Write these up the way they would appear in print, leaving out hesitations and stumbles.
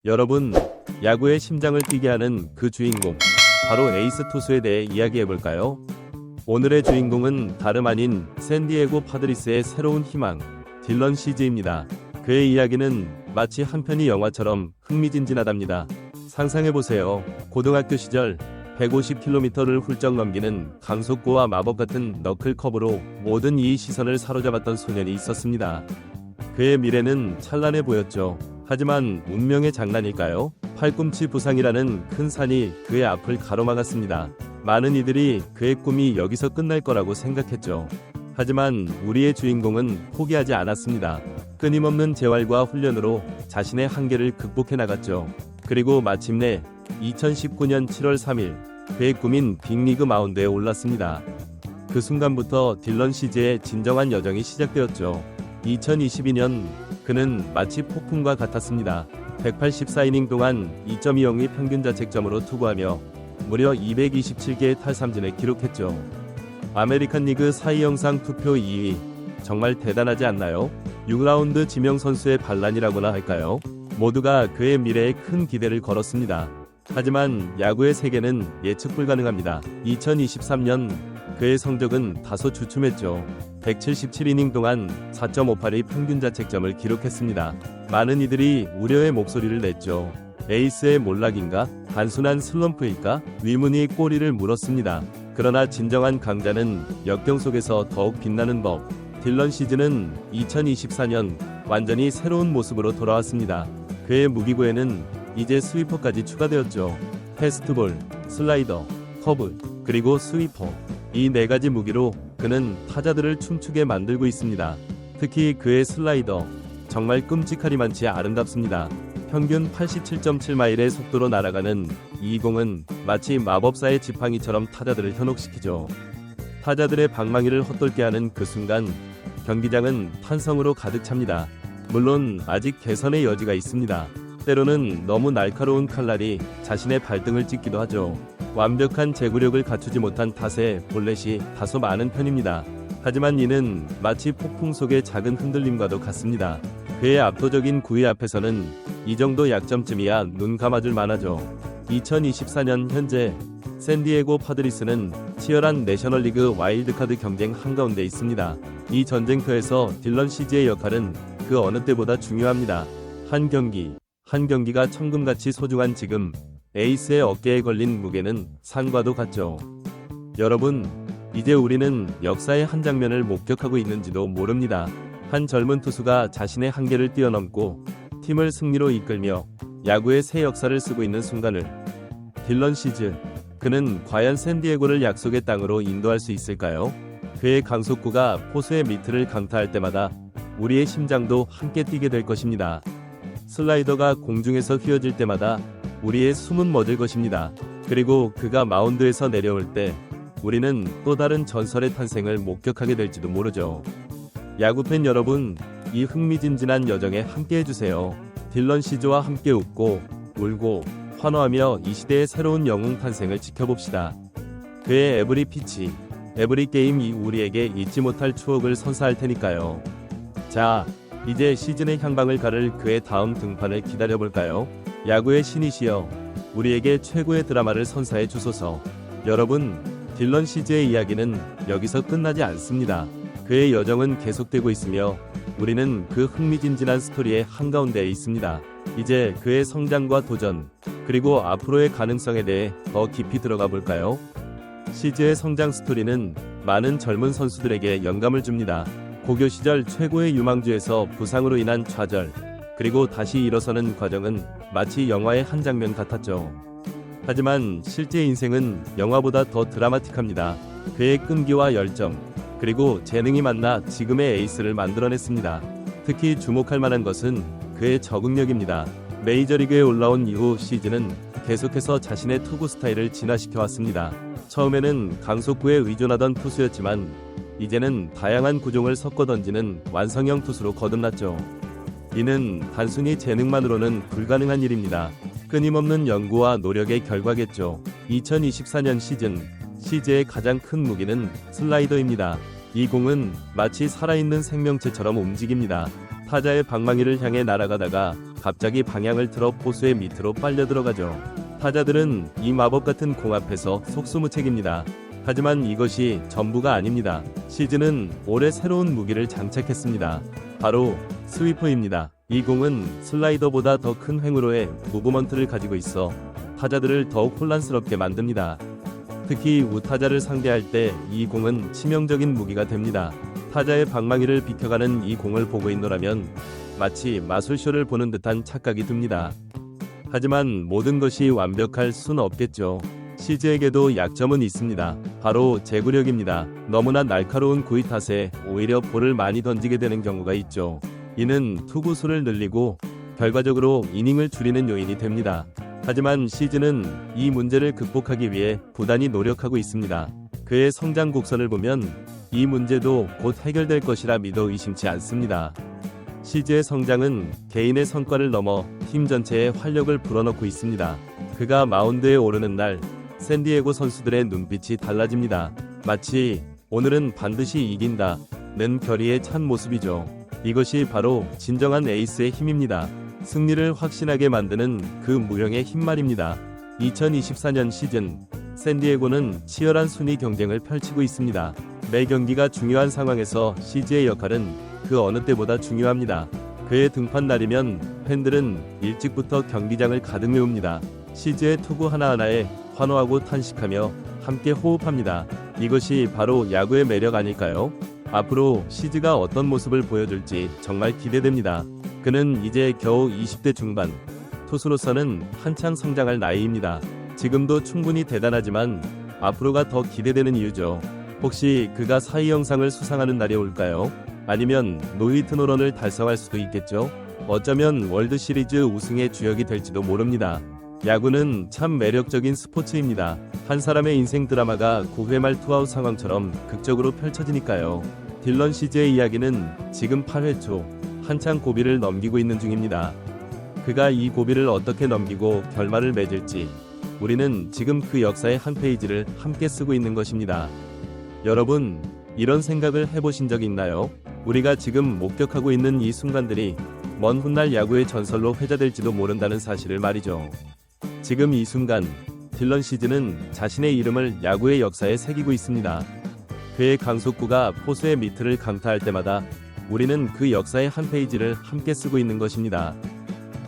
여러분, 야구의 심장을 뛰게 하는 그 주인공, 바로 에이스 투수에 대해 이야기해볼까요? 오늘의 주인공은 다름 아닌 샌디에고 파드리스의 새로운 희망, 딜런 시즈입니다. 그의 이야기는 마치 한 편의 영화처럼 흥미진진하답니다. 상상해보세요. 고등학교 시절 150km를 훌쩍 넘기는 강속구와 마법 같은 너클 커브로 모든 이의 시선을 사로잡았던 소년이 있었습니다. 그의 미래는 찬란해 보였죠. 하지만 운명의 장난일까요? 팔꿈치 부상이라는 큰 산이 그의 앞을 가로막았습니다. 많은 이들이 그의 꿈이 여기서 끝날 거라고 생각했죠. 하지만 우리의 주인공은 포기하지 않았습니다. 끊임없는 재활과 훈련으로 자신의 한계를 극복해 나갔죠. 그리고 마침내 2019년 7월 3일 그의 꿈인 빅리그 마운드에 올랐습니다. 그 순간부터 딜런 시즈의 진정한 여정이 시작되었죠. 2022년 그는 마치 폭풍과 같았습니다. 184이닝 동안 2.20의 평균 자책점으로 투구하며 무려 227개의 탈삼진을 기록했죠. 아메리칸 리그 사이 영상 투표 2위. 정말 대단하지 않나요? 6라운드 지명 선수의 반란이라고나 할까요? 모두가 그의 미래에 큰 기대를 걸었습니다. 하지만 야구의 세계는 예측 불가능합니다. 2023년 그의 성적은 다소 주춤했죠. 177이닝 동안 4.58의 평균 자책점을 기록했습니다. 많은 이들이 우려의 목소리를 냈죠. 에이스의 몰락인가? 단순한 슬럼프일까? 위문이 꼬리를 물었습니다. 그러나 진정한 강자는 역경 속에서 더욱 빛나는 법. 딜런 시즈는 2024년 완전히 새로운 모습으로 돌아왔습니다. 그의 무기고에는 이제 스위퍼까지 추가되었죠. 패스트볼, 슬라이더, 커브, 그리고 스위퍼. 이 네 가지 무기로 그는 타자들을 춤추게 만들고 있습니다. 특히 그의 슬라이더, 정말 끔찍하리만치 아름답습니다. 평균 87.7마일의 속도로 날아가는 이 공은 마치 마법사의 지팡이처럼 타자들을 현혹시키죠. 타자들의 방망이를 헛돌게 하는 그 순간 경기장은 탄성으로 가득 찹니다. 물론 아직 개선의 여지가 있습니다. 때로는 너무 날카로운 칼날이 자신의 발등을 찢기도 하죠. 완벽한 제구력을 갖추지 못한 탓에 볼넷이 다소 많은 편입니다. 하지만 이는 마치 폭풍 속의 작은 흔들림과도 같습니다. 그의 압도적인 구위 앞에서는 이 정도 약점쯤이야 눈 감아줄 만하죠. 2024년 현재 샌디에고 파드리스는 치열한 내셔널리그 와일드카드 경쟁 한가운데 있습니다. 이 전쟁터에서 딜런 시즈의 역할은 그 어느 때보다 중요합니다. 한 경기가 천금같이 소중한 지금 에이스의 어깨에 걸린 무게는 산과도 같죠. 여러분, 이제 우리는 역사의 한 장면을 목격하고 있는지도 모릅니다. 한 젊은 투수가 자신의 한계를 뛰어넘고 팀을 승리로 이끌며 야구의 새 역사를 쓰고 있는 순간을 딜런 시즈, 그는 과연 샌디에고를 약속의 땅으로 인도할 수 있을까요? 그의 강속구가 포수의 미트를 강타할 때마다 우리의 심장도 함께 뛰게 될 것입니다. 슬라이더가 공중에서 휘어질 때마다 우리의 숨은 멎을 것입니다. 그리고 그가 마운드에서 내려올 때 우리는 또 다른 전설의 탄생을 목격하게 될지도 모르죠. 야구팬 여러분, 이 흥미진진한 여정에 함께해주세요. 딜런 시즈와 함께 웃고 울고 환호하며 이 시대의 새로운 영웅 탄생을 지켜봅시다. 그의 에브리 피치, 에브리 게임이 우리에게 잊지 못할 추억을 선사할 테니까요. 자, 이제 시즌의 향방을 가를 그의 다음 등판을 기다려볼까요? 야구의 신이시여, 우리에게 최고의 드라마를 선사해 주소서. 여러분, 딜런 시즈의 이야기는 여기서 끝나지 않습니다. 그의 여정은 계속되고 있으며 우리는 그 흥미진진한 스토리의 한가운데에 있습니다. 이제 그의 성장과 도전, 그리고 앞으로의 가능성에 대해 더 깊이 들어가 볼까요? 시즈의 성장 스토리는 많은 젊은 선수들에게 영감을 줍니다. 고교 시절 최고의 유망주에서 부상으로 인한 좌절, 그리고 다시 일어서는 과정은 마치 영화의 한 장면 같았죠. 하지만 실제 인생은 영화보다 더 드라마틱합니다. 그의 끈기와 열정, 그리고 재능이 만나 지금의 에이스를 만들어냈습니다. 특히 주목할 만한 것은 그의 적응력입니다. 메이저리그에 올라온 이후 시즌은 계속해서 자신의 투구 스타일을 진화시켜왔습니다. 처음에는 강속구에 의존하던 투수였지만 이제는 다양한 구종을 섞어 던지는 완성형 투수로 거듭났죠. 이는 단순히 재능만으로는 불가능한 일입니다. 끊임없는 연구와 노력의 결과겠죠. 2024년 시즌, 시즈의 가장 큰 무기는 슬라이더입니다. 이 공은 마치 살아있는 생명체처럼 움직입니다. 타자의 방망이를 향해 날아가다가 갑자기 방향을 틀어 포수의 밑으로 빨려 들어가죠. 타자들은 이 마법 같은 공 앞에서 속수무책입니다. 하지만 이것이 전부가 아닙니다. 시즌은 올해 새로운 무기를 장착했습니다. 바로 스위퍼입니다. 이 공은 슬라이더보다 더 큰 횡으로의 무브먼트를 가지고 있어 타자들을 더욱 혼란스럽게 만듭니다. 특히 우타자를 상대할 때 이 공은 치명적인 무기가 됩니다. 타자의 방망이를 비켜가는 이 공을 보고 있노라면 마치 마술쇼를 보는 듯한 착각이 듭니다. 하지만 모든 것이 완벽할 순 없겠죠. 시즈에게도 약점은 있습니다. 바로 제구력입니다. 너무나 날카로운 구위 탓에 오히려 볼을 많이 던지게 되는 경우가 있죠. 이는 투구수를 늘리고 결과적으로 이닝을 줄이는 요인이 됩니다. 하지만 시즌은 이 문제를 극복하기 위해 부단히 노력하고 있습니다. 그의 성장 곡선을 보면 이 문제도 곧 해결될 것이라 믿어 의심치 않습니다. 시즈의 성장은 개인의 성과를 넘어 팀 전체의 활력을 불어넣고 있습니다. 그가 마운드에 오르는 날 샌디에고 선수들의 눈빛이 달라집니다. 마치 오늘은 반드시 이긴다는 결의에 찬 모습이죠. 이것이 바로 진정한 에이스의 힘입니다. 승리를 확신하게 만드는 그 무령의 힘 말입니다. 2024년 시즌 샌디에고는 치열한 순위 경쟁을 펼치고 있습니다. 매 경기가 중요한 상황에서 시즈의 역할은 그 어느 때보다 중요합니다. 그의 등판 날이면 팬들은 일찍부터 경기장을 가득 메웁니다. 시즈의 투구 하나하나에 환호하고 탄식하며 함께 호흡합니다. 이것이 바로 야구의 매력 아닐까요? 앞으로 시즈가 어떤 모습을 보여줄지 정말 기대됩니다. 그는 이제 겨우 20대 중반, 투수로서는 한창 성장할 나이입니다. 지금도 충분히 대단하지만 앞으로가 더 기대되는 이유죠. 혹시 그가 사이 영상을 수상하는 날이 올까요? 아니면 노히트 노런을 달성할 수도 있겠죠? 어쩌면 월드시리즈 우승의 주역이 될지도 모릅니다. 야구는 참 매력적인 스포츠입니다. 한 사람의 인생 드라마가 9회 말 투아웃 상황처럼 극적으로 펼쳐지니까요. 딜런 시즈의 이야기는 지금 8회 초 한창 고비를 넘기고 있는 중입니다. 그가 이 고비를 어떻게 넘기고 결말을 맺을지 우리는 지금 그 역사의 한 페이지를 함께 쓰고 있는 것입니다. 여러분, 이런 생각을 해보신 적 있나요? 우리가 지금 목격하고 있는 이 순간들이 먼 훗날 야구의 전설로 회자될지도 모른다는 사실을 말이죠. 지금 이 순간 딜런 시즈는 자신의 이름을 야구의 역사에 새기고 있습니다. 그의 강속구가 포수의 미트를 강타할 때마다 우리는 그 역사의 한 페이지를 함께 쓰고 있는 것입니다.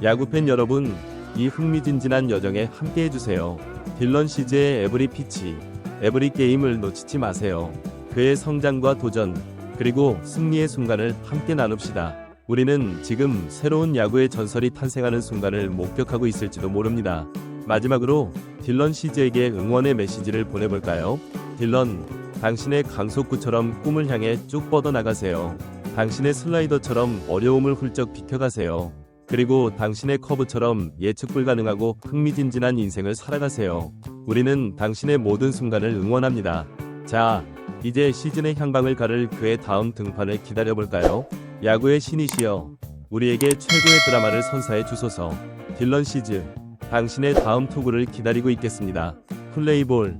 야구팬 여러분, 이 흥미진진한 여정에 함께 해주세요. 딜런 시즈의 에브리 피치, 에브리 게임을 놓치지 마세요. 그의 성장과 도전, 그리고 승리의 순간을 함께 나눕시다. 우리는 지금 새로운 야구의 전설이 탄생하는 순간을 목격하고 있을지도 모릅니다. 마지막으로 딜런 시즈에게 응원의 메시지를 보내볼까요? 딜런, 당신의 강속구처럼 꿈을 향해 쭉 뻗어나가세요. 당신의 슬라이더처럼 어려움을 훌쩍 비켜가세요. 그리고 당신의 커브처럼 예측 불가능하고 흥미진진한 인생을 살아가세요. 우리는 당신의 모든 순간을 응원합니다. 자, 이제 시즌의 향방을 가를 그의 다음 등판을 기다려볼까요? 야구의 신이시여, 우리에게 최고의 드라마를 선사해 주소서. 딜런 시즈, 당신의 다음 투구를 기다리고 있겠습니다. 플레이볼.